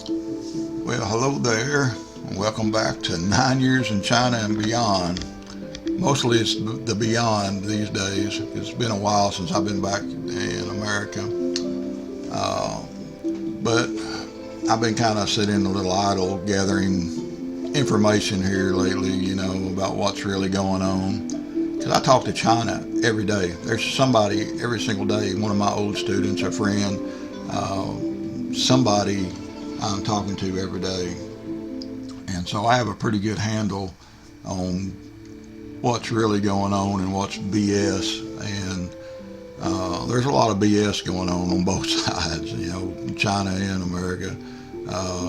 Well, hello there. Welcome back to 9 Years in China and Beyond. Mostly it's the beyond these days. It's been a while since I've been back in America. Uh, but I've been kind of sitting a little idle gathering information here lately, about what's really going on. Because I talk to China every day. There's somebody every single day, one of my old students, a friend, somebody I'm talking to every day. And so I have a pretty good handle on what's really going on and what's BS. And there's a lot of BS going on both sides, China and America.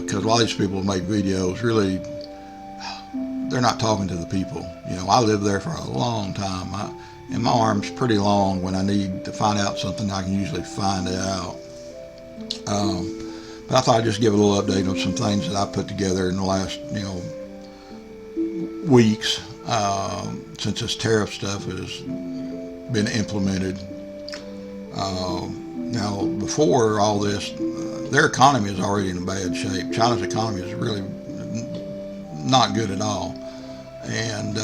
Because a lot of these people make videos, really, they're not talking to the people. I lived there for a long time. And my arm's pretty long. When I need to find out something, I can usually find it out. But I thought I'd just give a little update on some things that I put together in the last, weeks since this tariff stuff has been implemented. Now, before all this, their economy is already in bad shape. China's economy is really not good at all, and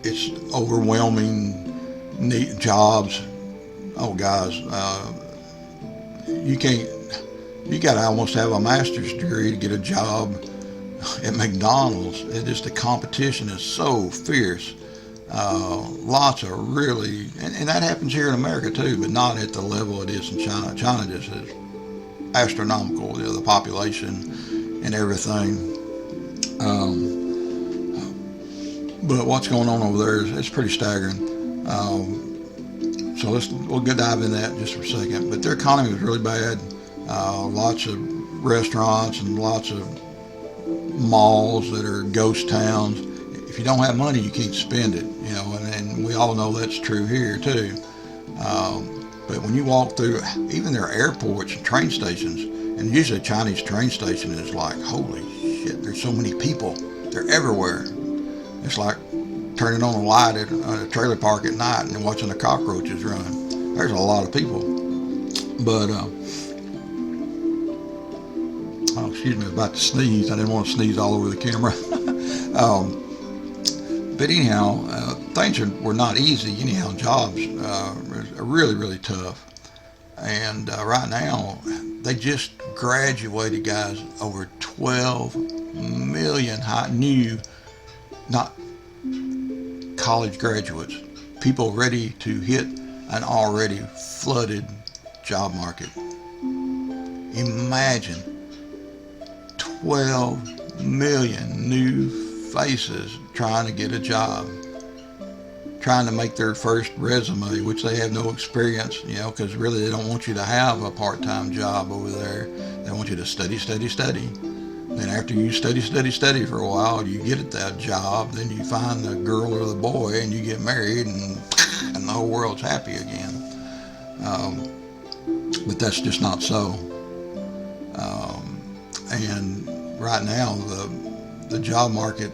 it's overwhelming need jobs. Oh, guys, you can't. You got to almost have a master's degree to get a job at McDonald's. The competition is so fierce. Lots of really, and that happens here in America too, but not at the level it is in China. China just is astronomical, the population and everything. But what's going on over there it's pretty staggering. So we'll go dive in that just for a second. But their economy was really bad. Lots of restaurants and lots of malls that are ghost towns. If you don't have money, you can't spend it, and we all know that's true here too. But when you walk through even their airports and train stations, and usually a Chinese train station is like, holy shit, there's so many people. They're everywhere. It's like turning on a light at a trailer park at night and watching the cockroaches run. There's a lot of people. But oh, excuse me, I was about to sneeze. I didn't want to sneeze all over the camera. But anyhow, things were not easy. Anyhow, jobs are really, really tough. And right now, they just graduated, guys, over 12 million new, not college graduates, people ready to hit an already flooded job market. Imagine 12 million new faces trying to get a job, trying to make their first resume, which they have no experience, because really they don't want you to have a part-time job over there. They want you to study, study, study. Then after you study, study, study for a while, you get at that job, then you find the girl or the boy and you get married and the whole world's happy again. But that's just not so. And right now, the job market,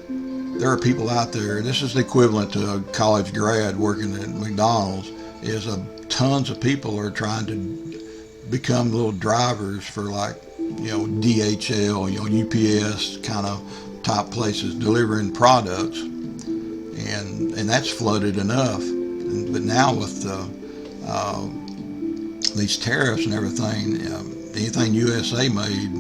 there are people out there, this is the equivalent to a college grad working at McDonald's, is tons of people are trying to become little drivers for DHL, UPS kind of type places delivering products. And that's flooded enough. But now with these tariffs and everything, anything USA made,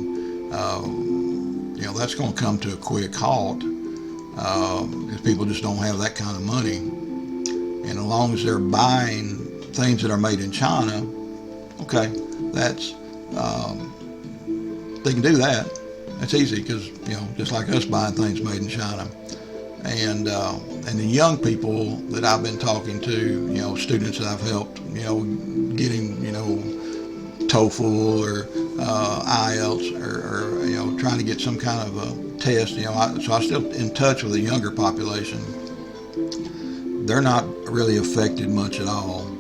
that's going to come to a quick halt because people just don't have that kind of money. And as long as they're buying things that are made in China, okay, that's they can do that. That's easy because just like us buying things made in China. And the young people that I've been talking to, students that I've helped, getting TOEFL or IELTS or trying to get some kind of a test. So I'm still in touch with the younger population. They're not really affected much at all.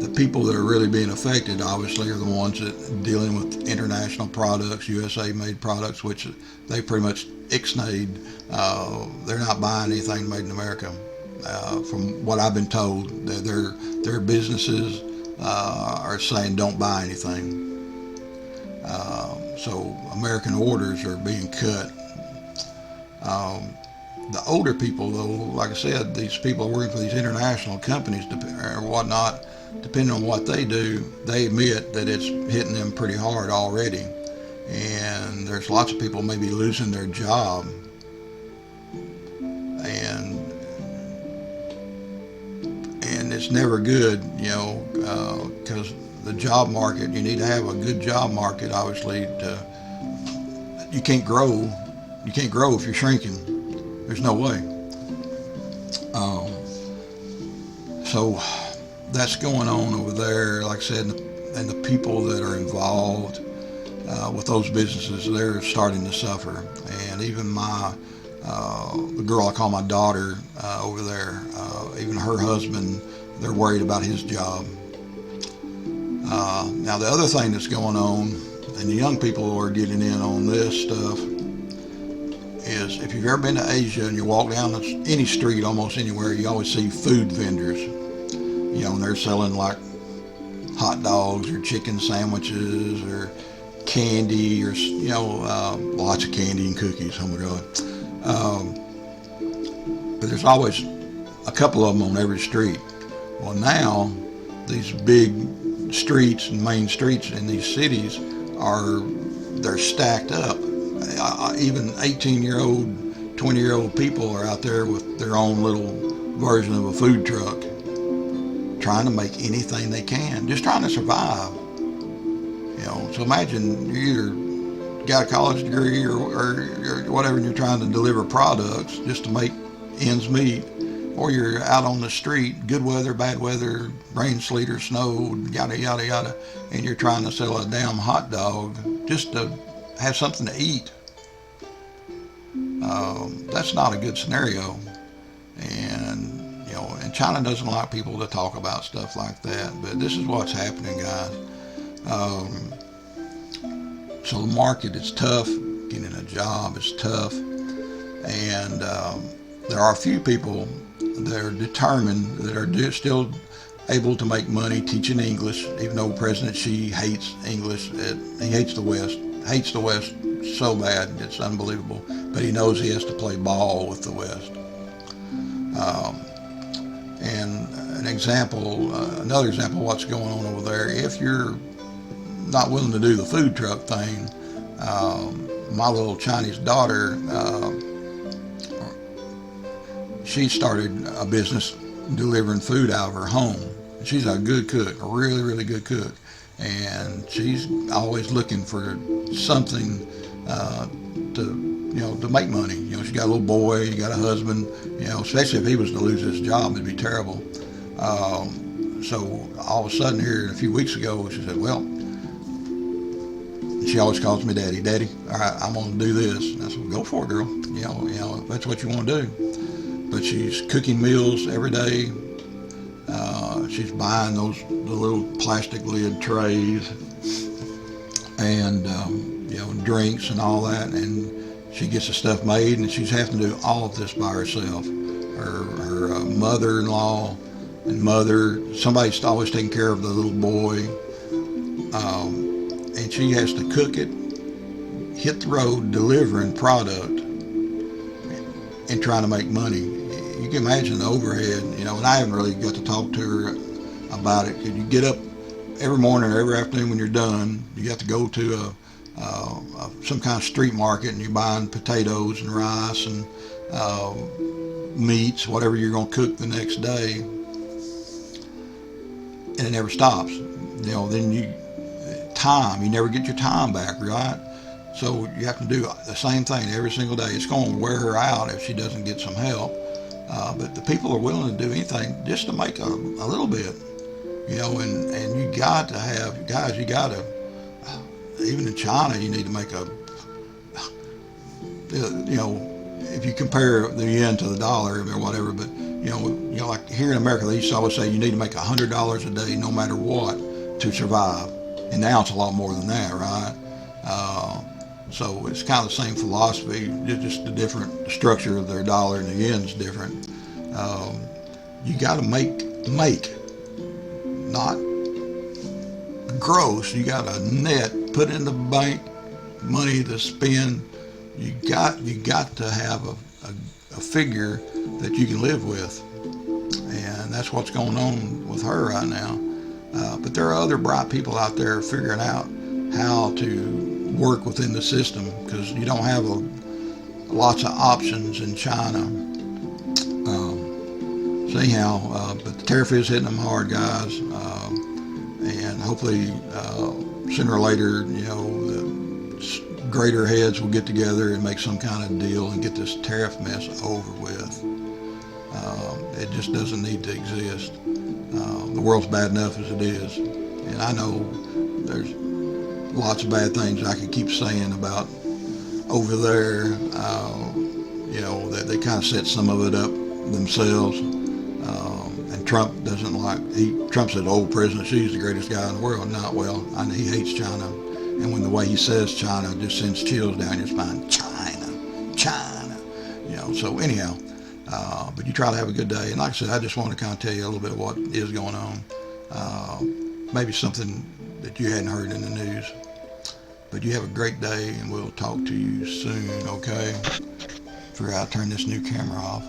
The people that are really being affected, obviously, are the ones that are dealing with international products, USA-made products, which they pretty much ixnayed. They're not buying anything made in America. From what I've been told, their businesses are saying don't buy anything. So American orders are being cut. Um, the older people, though, like I said, these people working for these international companies or whatnot, depending on what they do, they admit that it's hitting them pretty hard already. And there's lots of people maybe losing their job. And it's never good, because the job market, you need to have a good job market, obviously. You can't grow. You can't grow if you're shrinking. There's no way. Um, so that's going on over there. Like I said, and the people that are involved with those businesses, they're starting to suffer. And even the girl I call my daughter over there, even her husband, they're worried about his job. Now the other thing that's going on, and the young people who are getting in on this stuff, is if you've ever been to Asia and you walk down any street almost anywhere, you always see food vendors. And they're selling like hot dogs or chicken sandwiches or candy or lots of candy and cookies. Oh my God! But there's always a couple of them on every street. Well, now these big streets and main streets in these cities they're stacked up. Even 18-year-old, 20-year-old people are out there with their own little version of a food truck, trying to make anything they can, just trying to survive. So imagine you either got a college degree or whatever, and you're trying to deliver products just to make ends meet, or you're out on the street, good weather, bad weather, rain, sleet, or snow, yada, yada, yada, and you're trying to sell a damn hot dog just to have something to eat. That's not a good scenario. And China doesn't like people to talk about stuff like that, but this is what's happening, guys. So the market is tough. Getting a job is tough. And there are a few people that are determined, that are still able to make money teaching English, even though President Xi hates English. He hates the West. Hates the West so bad, it's unbelievable. But he knows he has to play ball with the West. And another example of what's going on over there, if you're not willing to do the food truck thing, my little Chinese daughter, she started a business delivering food out of her home. She's a good cook, a really, really good cook. And she's always looking for something to make money. She's got a little boy, got a husband, especially if he was to lose his job, it'd be terrible. So all of a sudden here, a few weeks ago, she said, well, she always calls me Daddy. Daddy, all right, I'm going to do this. And I said, well, go for it, girl. If that's what you want to do. But she's cooking meals every day. She's buying the little plastic lid trays and drinks and all that, and she gets the stuff made, and she's having to do all of this by herself. Her mother-in-law and somebody's always taking care of the little boy, and she has to cook it, hit the road delivering product, and trying to make money. You can imagine the overhead, and I haven't really got to talk to her about it. You get up every morning or every afternoon when you're done, you have to go to some kind of street market, and you're buying potatoes and rice and meats, whatever you're going to cook the next day, and it never stops. Then you never get your time back, right? So you have to do the same thing every single day. It's going to wear her out if she doesn't get some help. But the people are willing to do anything just to make a little bit, and you got to have, guys, you got to, even in China, you need to make if you compare the yen to the dollar or whatever, but, like here in America, they used to always say you need to make $100 a day no matter what to survive. And now it's a lot more than that, right? So it's kind of the same philosophy, just the different structure of their dollar, and the yen's different. You got to make, not gross. You got to net put in the bank, money to spend. You got to have a figure that you can live with, and that's what's going on with her right now. But there are other bright people out there figuring out how to work within the system, because you don't have lots of options in China. So anyhow, but the tariff is hitting them hard, guys, and hopefully sooner or later, the greater heads will get together and make some kind of deal and get this tariff mess over with. It just doesn't need to exist. The world's bad enough as it is, and I know there's lots of bad things I could keep saying about over there. That they kind of set some of it up themselves. And Trump doesn't Trump's an old president. She's the greatest guy in the world. Not well. He hates China, and when the way he says China just sends chills down your spine. China. So anyhow. But you try to have a good day. And like I said, I just want to kind of tell you a little bit of what is going on. Maybe something that you hadn't heard in the news. But you have a great day, and we'll talk to you soon, okay? Figure out how to turn this new camera off.